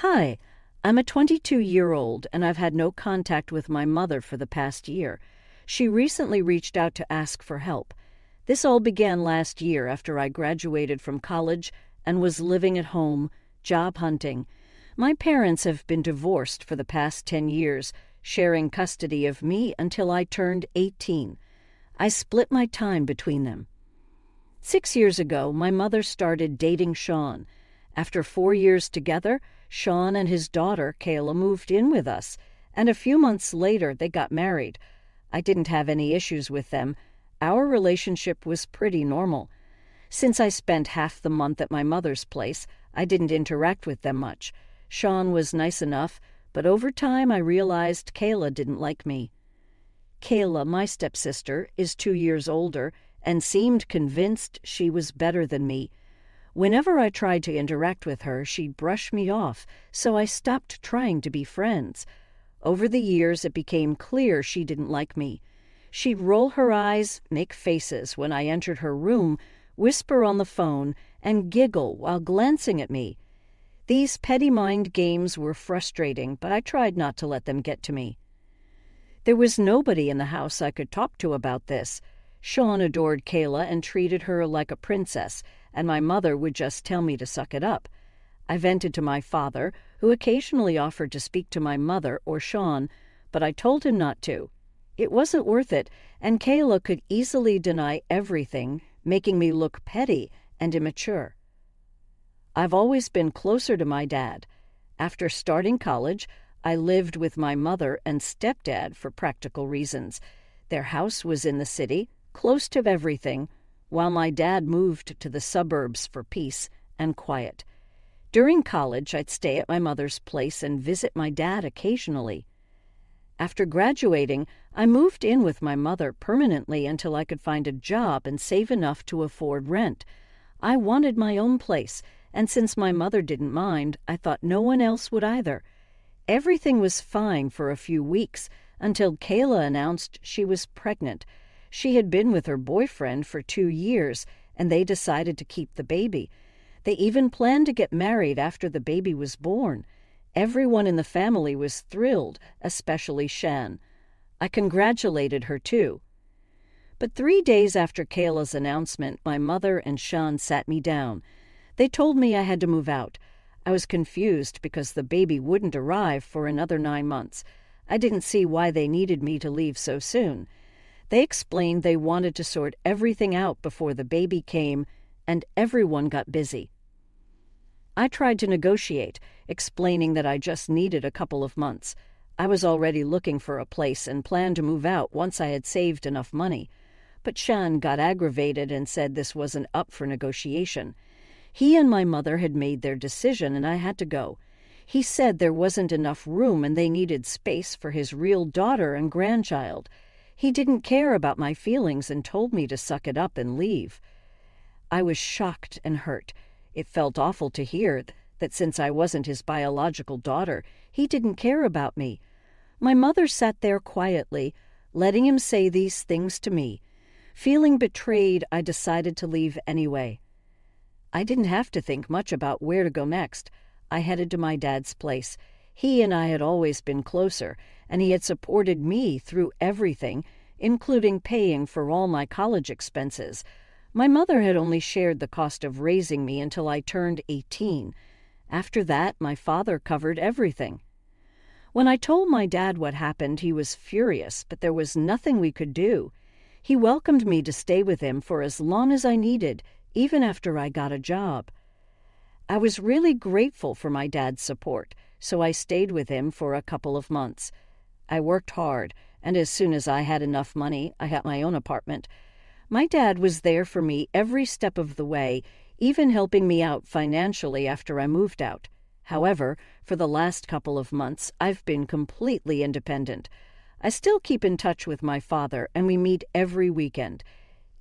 Hi, I'm a 22-year-old and I've had no contact with my mother for the past year. She recently reached out to ask for help. This all began last year after I graduated from college and was living at home, job hunting. My parents have been divorced for the past 10 years, sharing custody of me until I turned 18. I split my time between them. 6 years ago, my mother started dating Sean. After 4 years together, Sean and his daughter, Kayla, moved in with us, and a few months later they got married. I didn't have any issues with them. Our relationship was pretty normal. Since I spent half the month at my mother's place, I didn't interact with them much. Sean was nice enough, but over time I realized Kayla didn't like me. Kayla, my stepsister, is 2 years older and seemed convinced she was better than me. Whenever I tried to interact with her, she'd brush me off, so I stopped trying to be friends. Over the years, it became clear she didn't like me. She'd roll her eyes, make faces when I entered her room, whisper on the phone, and giggle while glancing at me. These petty mind games were frustrating, but I tried not to let them get to me. There was nobody in the house I could talk to about this. Sean adored Kayla and treated her like a princess, and my mother would just tell me to suck it up. I vented to my father, who occasionally offered to speak to my mother or Sean, but I told him not to. It wasn't worth it, and Kayla could easily deny everything, making me look petty and immature. I've always been closer to my dad. After starting college, I lived with my mother and stepdad for practical reasons. Their house was in the city, close to everything, while my dad moved to the suburbs for peace and quiet. During college, I'd stay at my mother's place and visit my dad occasionally. After graduating, I moved in with my mother permanently until I could find a job and save enough to afford rent. I wanted my own place, and since my mother didn't mind, I thought no one else would either. Everything was fine for a few weeks until Kayla announced she was pregnant. She had been with her boyfriend for 2 years, and they decided to keep the baby. They even planned to get married after the baby was born. Everyone in the family was thrilled, especially Shan. I congratulated her too. But 3 days after Kayla's announcement, my mother and Shan sat me down. They told me I had to move out. I was confused because the baby wouldn't arrive for another 9 months. I didn't see why they needed me to leave so soon. They explained they wanted to sort everything out before the baby came, and everyone got busy. I tried to negotiate, explaining that I just needed a couple of months. I was already looking for a place and planned to move out once I had saved enough money. But Shan got aggravated and said this wasn't up for negotiation. He and my mother had made their decision and I had to go. He said there wasn't enough room and they needed space for his real daughter and grandchild. He didn't care about my feelings and told me to suck it up and leave. I was shocked and hurt. It felt awful to hear that since I wasn't his biological daughter, he didn't care about me. My mother sat there quietly, letting him say these things to me. Feeling betrayed, I decided to leave anyway. I didn't have to think much about where to go next. I headed to my dad's place. He and I had always been closer, and he had supported me through everything, including paying for all my college expenses. My mother had only shared the cost of raising me until I turned 18. After that, my father covered everything. When I told my dad what happened, he was furious, but there was nothing we could do. He welcomed me to stay with him for as long as I needed, even after I got a job. I was really grateful for my dad's support, so I stayed with him for a couple of months. I worked hard, and as soon as I had enough money, I got my own apartment. My dad was there for me every step of the way, even helping me out financially after I moved out. However, for the last couple of months, I've been completely independent. I still keep in touch with my father, and we meet every weekend.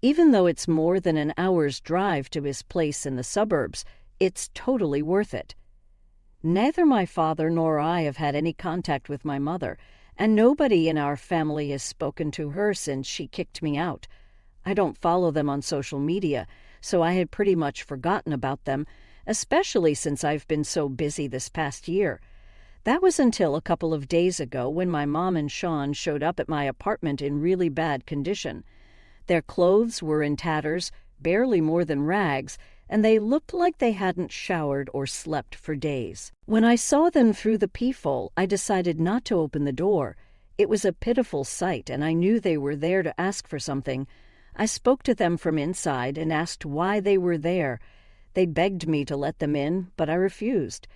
Even though it's more than an hour's drive to his place in the suburbs, it's totally worth it. Neither my father nor I have had any contact with my mother, and nobody in our family has spoken to her since she kicked me out. I don't follow them on social media, so I had pretty much forgotten about them, especially since I've been so busy this past year. That was until a couple of days ago when my mom and Sean showed up at my apartment in really bad condition. Their clothes were in tatters, barely more than rags, and they looked like they hadn't showered or slept for days. When I saw them through the peephole, I decided not to open the door. It was a pitiful sight, and I knew they were there to ask for something. I spoke to them from inside and asked why they were there. They begged me to let them in, but I refused.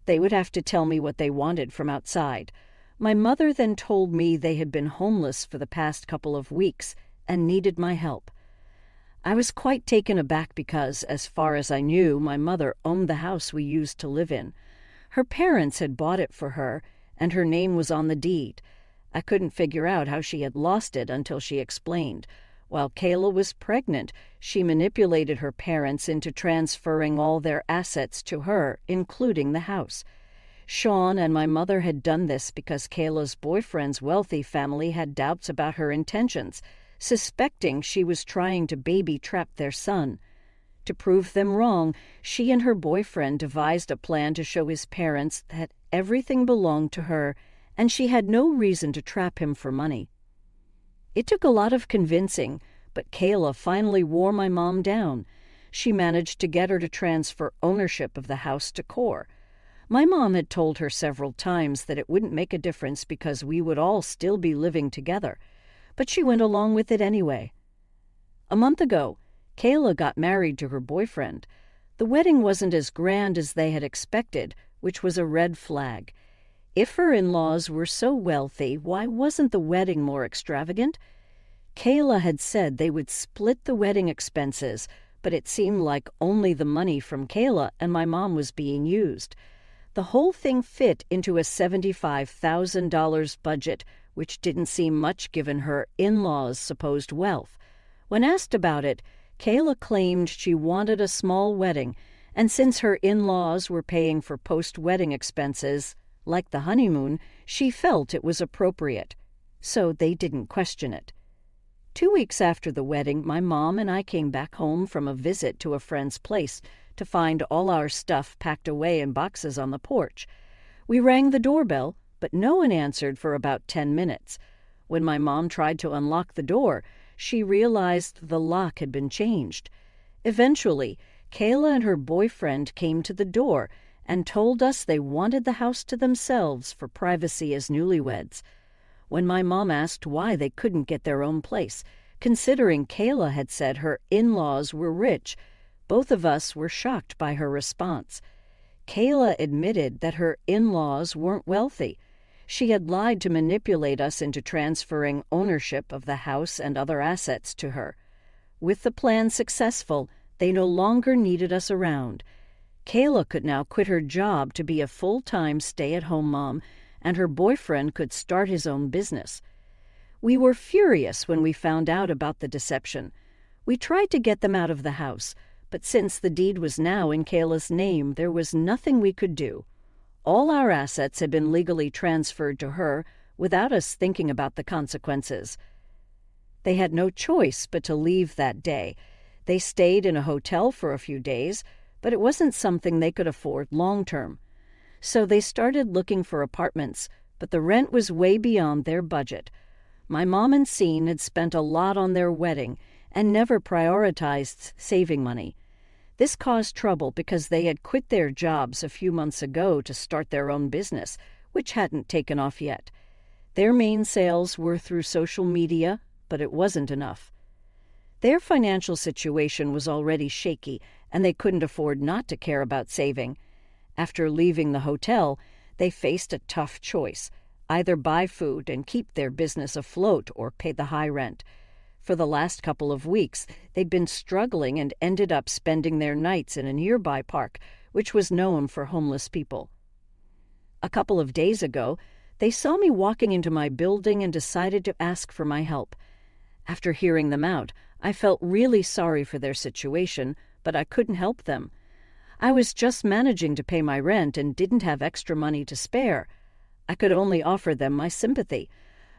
They would have to tell me what they wanted from outside. My mother then told me they had been homeless for the past couple of weeks and needed my help. I was quite taken aback because, as far as I knew, my mother owned the house we used to live in. Her parents had bought it for her, and her name was on the deed. I couldn't figure out how she had lost it until she explained. While Kayla was pregnant, she manipulated her parents into transferring all their assets to her, including the house. Sean and my mother had done this because Kayla's boyfriend's wealthy family had doubts about her intentions, suspecting she was trying to baby-trap their son. To prove them wrong, she and her boyfriend devised a plan to show his parents that everything belonged to her, and she had no reason to trap him for money. It took a lot of convincing, but Kayla finally wore my mom down. She managed to get her to transfer ownership of the house to Core. My mom had told her several times that it wouldn't make a difference because we would all still be living together, but she went along with it anyway. A month ago, Kayla got married to her boyfriend. The wedding wasn't as grand as they had expected, which was a red flag. If her in-laws were so wealthy, why wasn't the wedding more extravagant? Kayla had said they would split the wedding expenses, but it seemed like only the money from Kayla and my mom was being used. The whole thing fit into a $75,000 budget, which didn't seem much given her in-laws' supposed wealth. When asked about it, Kayla claimed she wanted a small wedding, and since her in-laws were paying for post-wedding expenses, like the honeymoon, she felt it was appropriate. So they didn't question it. 2 weeks after the wedding, my mom and I came back home from a visit to a friend's place to find all our stuff packed away in boxes on the porch. We rang the doorbell, but no one answered for about 10 minutes. When my mom tried to unlock the door, she realized the lock had been changed. Eventually, Kayla and her boyfriend came to the door and told us they wanted the house to themselves for privacy as newlyweds. When my mom asked why they couldn't get their own place, considering Kayla had said her in-laws were rich, both of us were shocked by her response. Kayla admitted that her in-laws weren't wealthy. She had lied to manipulate us into transferring ownership of the house and other assets to her. With the plan successful, they no longer needed us around. Kayla could now quit her job to be a full-time stay-at-home mom, and her boyfriend could start his own business. We were furious when we found out about the deception. We tried to get them out of the house, but since the deed was now in Kayla's name, there was nothing we could do. All our assets had been legally transferred to her without us thinking about the consequences. They had no choice but to leave that day. They stayed in a hotel for a few days, but it wasn't something they could afford long-term. So they started looking for apartments, but the rent was way beyond their budget. My mom and Scene had spent a lot on their wedding and never prioritized saving money. This caused trouble because they had quit their jobs a few months ago to start their own business, which hadn't taken off yet. Their main sales were through social media, but it wasn't enough. Their financial situation was already shaky, and they couldn't afford not to care about saving. After leaving the hotel, they faced a tough choice: either buy food and keep their business afloat or pay the high rent. For the last couple of weeks, they'd been struggling and ended up spending their nights in a nearby park, which was known for homeless people. A couple of days ago, they saw me walking into my building and decided to ask for my help. After hearing them out, I felt really sorry for their situation, but I couldn't help them. I was just managing to pay my rent and didn't have extra money to spare. I could only offer them my sympathy.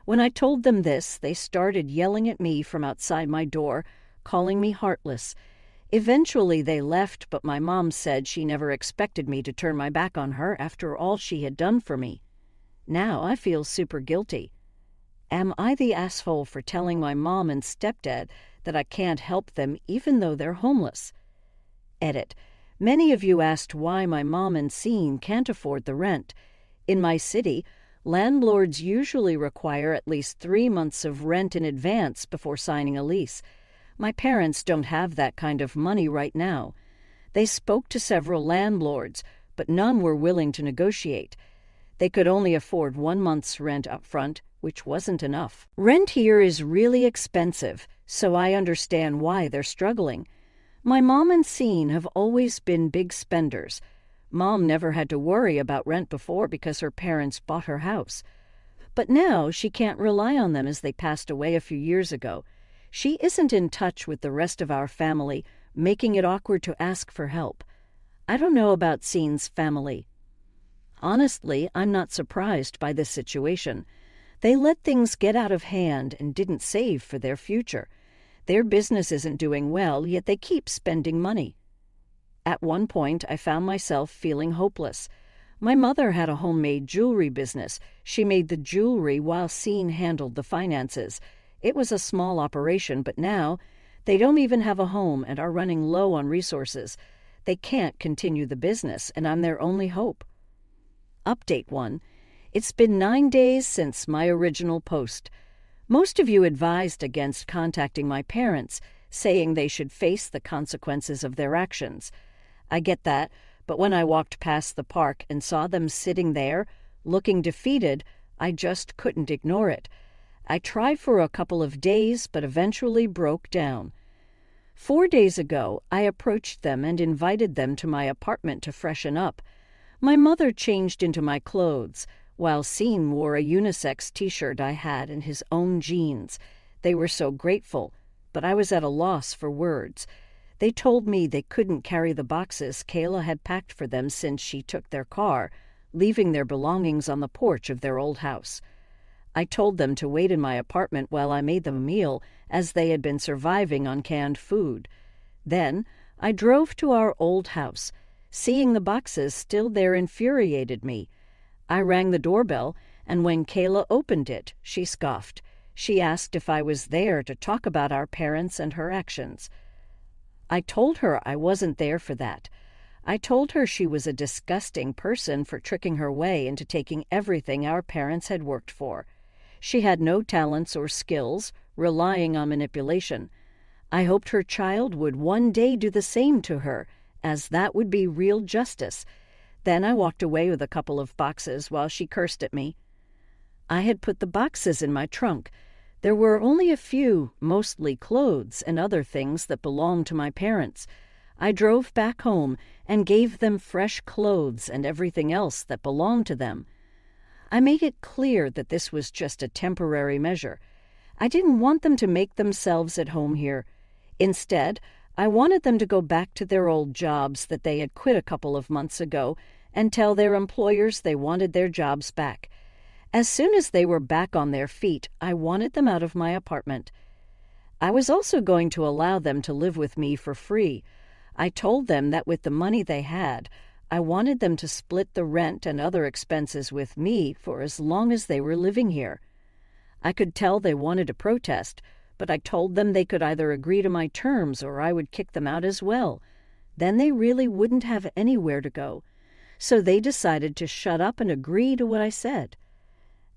When I told them this, they started yelling at me from outside my door, calling me heartless. Eventually they left, but my mom said she never expected me to turn my back on her after all she had done for me. Now I feel super guilty. Am I the asshole for telling my mom and stepdad that I can't help them even though they're homeless? Edit. Many of you asked why my mom and Scene can't afford the rent. In my city, landlords usually require at least 3 months of rent in advance before signing a lease. My parents don't have that kind of money right now. They spoke to several landlords, but none were willing to negotiate. They could only afford 1 month's rent up front, which wasn't enough. Rent here is really expensive, so I understand why they're struggling. My mom and Scene have always been big spenders. Mom never had to worry about rent before because her parents bought her house. But now she can't rely on them as they passed away a few years ago. She isn't in touch with the rest of our family, making it awkward to ask for help. I don't know about Scene's family. Honestly, I'm not surprised by this situation. They let things get out of hand and didn't save for their future. Their business isn't doing well, yet they keep spending money. At one point, I found myself feeling hopeless. My mother had a homemade jewelry business. She made the jewelry while Scene handled the finances. It was a small operation, but now they don't even have a home and are running low on resources. They can't continue the business, and I'm their only hope. Update 1. It's been 9 days since my original post. Most of you advised against contacting my parents, saying they should face the consequences of their actions. I get that, but when I walked past the park and saw them sitting there, looking defeated, I just couldn't ignore it. I tried for a couple of days, but eventually broke down. 4 days ago, I approached them and invited them to my apartment to freshen up. My mother changed into my clothes, while Scene wore a unisex t-shirt I had and his own jeans. They were so grateful, but I was at a loss for words. They told me they couldn't carry the boxes Kayla had packed for them since she took their car, leaving their belongings on the porch of their old house. I told them to wait in my apartment while I made them a meal, as they had been surviving on canned food. Then I drove to our old house. Seeing the boxes still there infuriated me. I rang the doorbell, and when Kayla opened it, she scoffed. She asked if I was there to talk about our parents and her actions. I told her I wasn't there for that. I told her she was a disgusting person for tricking her way into taking everything our parents had worked for. She had no talents or skills, relying on manipulation. I hoped her child would one day do the same to her, as that would be real justice. Then I walked away with a couple of boxes while she cursed at me. I had put the boxes in my trunk. There were only a few, mostly clothes and other things that belonged to my parents. I drove back home and gave them fresh clothes and everything else that belonged to them. I made it clear that this was just a temporary measure. I didn't want them to make themselves at home here. Instead, I wanted them to go back to their old jobs that they had quit a couple of months ago and tell their employers they wanted their jobs back. As soon as they were back on their feet, I wanted them out of my apartment. I was also going to allow them to live with me for free. I told them that with the money they had, I wanted them to split the rent and other expenses with me for as long as they were living here. I could tell they wanted to protest, but I told them they could either agree to my terms or I would kick them out as well. Then they really wouldn't have anywhere to go. So they decided to shut up and agree to what I said.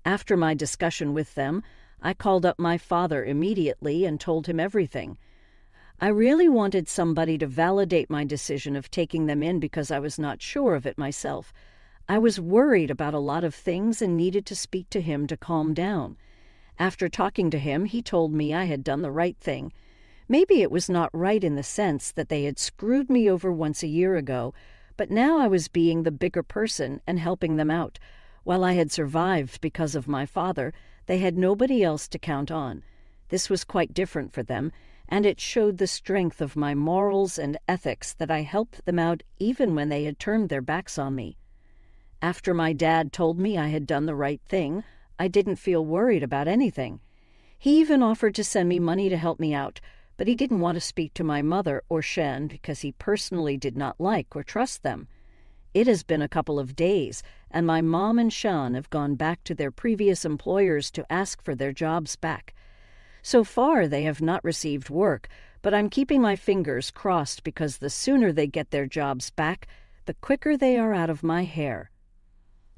After my discussion with them, I called up my father immediately and told him everything. I really wanted somebody to validate my decision of taking them in because I was not sure of it myself. I was worried about a lot of things and needed to speak to him to calm down. After talking to him, he told me I had done the right thing. Maybe it was not right in the sense that they had screwed me over once a year ago, but now I was being the bigger person and helping them out. While I had survived because of my father, they had nobody else to count on. This was quite different for them, and it showed the strength of my morals and ethics that I helped them out even when they had turned their backs on me. After my dad told me I had done the right thing, I didn't feel worried about anything. He even offered to send me money to help me out, but he didn't want to speak to my mother or Shen because he personally did not like or trust them. It has been a couple of days, and my mom and Shen have gone back to their previous employers to ask for their jobs back. So far, they have not received work, but I'm keeping my fingers crossed because the sooner they get their jobs back, the quicker they are out of my hair.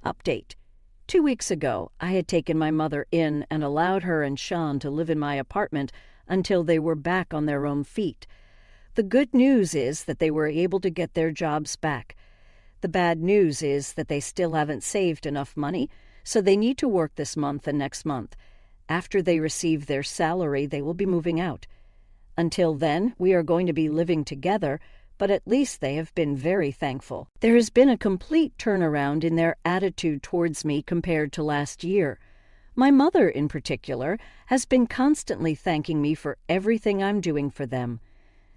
Update. 2 weeks ago, I had taken my mother in and allowed her and Shen to live in my apartment until they were back on their own feet. The good news is that they were able to get their jobs back. The bad news is that they still haven't saved enough money, so they need to work this month and next month. After they receive their salary, they will be moving out. Until then, we are going to be living together, but at least they have been very thankful. There has been a complete turnaround in their attitude towards me compared to last year. My mother, in particular, has been constantly thanking me for everything I'm doing for them.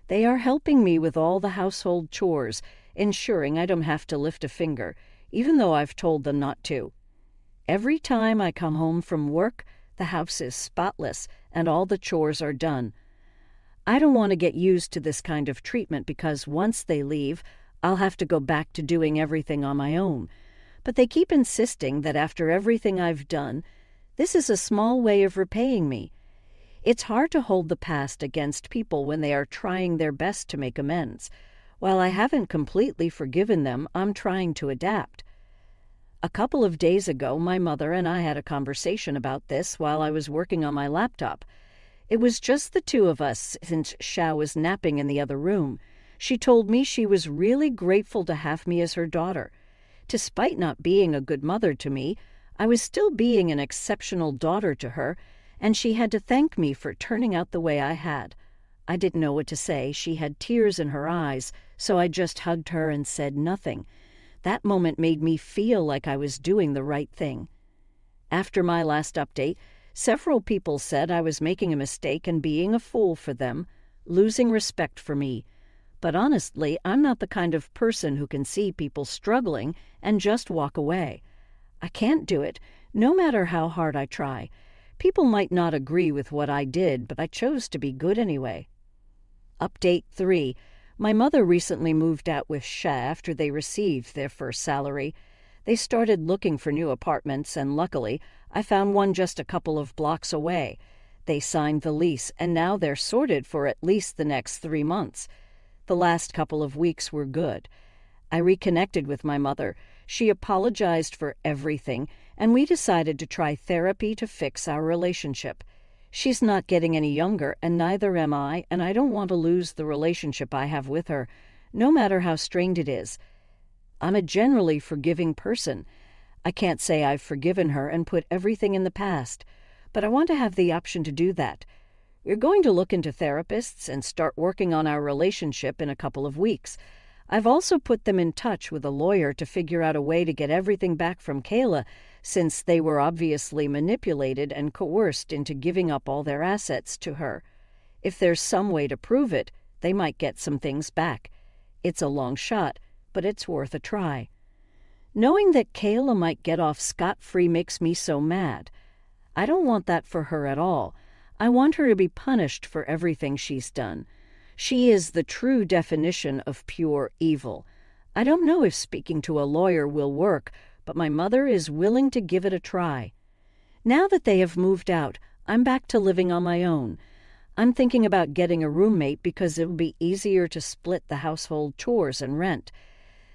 They are helping me with all the household chores, ensuring I don't have to lift a finger, even though I've told them not to. Every time I come home from work, the house is spotless and all the chores are done. I don't want to get used to this kind of treatment because once they leave, I'll have to go back to doing everything on my own. But they keep insisting that after everything I've done, this is a small way of repaying me. It's hard to hold the past against people when they are trying their best to make amends. While I haven't completely forgiven them, I'm trying to adapt. A couple of days ago, my mother and I had a conversation about this while I was working on my laptop. It was just the two of us since Xiao was napping in the other room. She told me she was really grateful to have me as her daughter. Despite not being a good mother to me, I was still being an exceptional daughter to her, and she had to thank me for turning out the way I had. I didn't know what to say. She had tears in her eyes, so I just hugged her and said nothing. That moment made me feel like I was doing the right thing. After my last update, several people said I was making a mistake and being a fool for them, losing respect for me. But honestly, I'm not the kind of person who can see people struggling and just walk away. I can't do it, no matter how hard I try. People might not agree with what I did, but I chose to be good anyway. Update 3. My mother recently moved out with Sha after they received their first salary. They started looking for new apartments, and luckily, I found one just a couple of blocks away. They signed the lease, and now they're sorted for at least the next 3 months. The last couple of weeks were good. I reconnected with my mother. She apologized for everything, and we decided to try therapy to fix our relationship. She's not getting any younger, and neither am I, and I don't want to lose the relationship I have with her, no matter how strained it is. I'm a generally forgiving person. I can't say I've forgiven her and put everything in the past, but I want to have the option to do that. We're going to look into therapists and start working on our relationship in a couple of weeks. I've also put them in touch with a lawyer to figure out a way to get everything back from Kayla, since they were obviously manipulated and coerced into giving up all their assets to her. If there's some way to prove it, they might get some things back. It's a long shot, but it's worth a try. Knowing that Kayla might get off scot-free makes me so mad. I don't want that for her at all. I want her to be punished for everything she's done. She is the true definition of pure evil. I don't know if speaking to a lawyer will work, but my mother is willing to give it a try. Now that they have moved out, I'm back to living on my own. I'm thinking about getting a roommate because it will be easier to split the household chores and rent.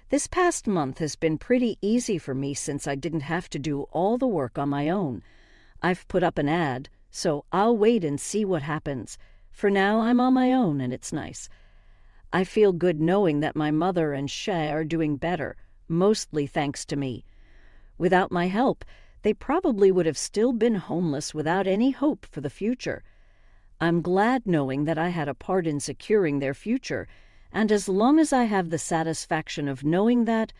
This past month has been pretty easy for me since I didn't have to do all the work on my own. I've put up an ad, so I'll wait and see what happens. For now, I'm on my own, and it's nice. I feel good knowing that my mother and Shay are doing better, mostly thanks to me. Without my help, they probably would have still been homeless without any hope for the future. I'm glad knowing that I had a part in securing their future, and as long as I have the satisfaction of knowing that,